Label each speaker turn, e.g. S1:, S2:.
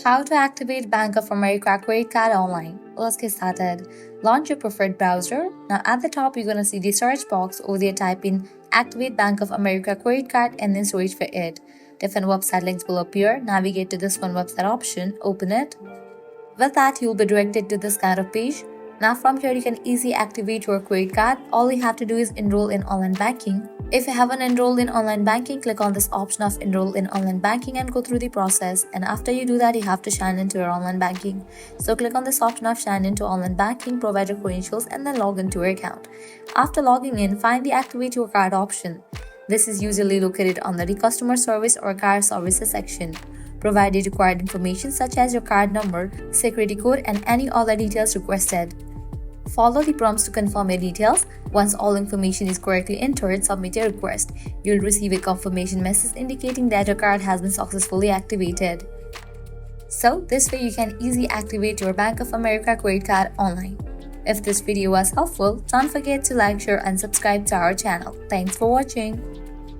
S1: How to activate Bank of America credit card online. Let's get started. Launch your preferred browser. Now at the top, you're gonna see the search box. Over there, type in Activate Bank of America credit card and then search for it. Different website links will appear. Navigate to this one website option. Open it. With that, you'll be directed to this kind of page. Now from here, you can easily activate your credit card. All you have to do is enroll in online banking. If you haven't enrolled in online banking, click on this option of enroll in online banking and go through the process. And after you do that, you have to sign into your online banking. So click on this option of sign into online banking, provide your credentials and then log into your account. After logging in, find the activate your card option. This is usually located under the customer service or card services section. Provide the required information such as your card number, security code, and any other details requested. Follow the prompts to confirm your details. Once all information is correctly entered, submit your request. You'll receive a confirmation message indicating that your card has been successfully activated. So, this way you can easily activate your Bank of America credit card online. If this video was helpful, don't forget to like, share, and subscribe to our channel. Thanks for watching.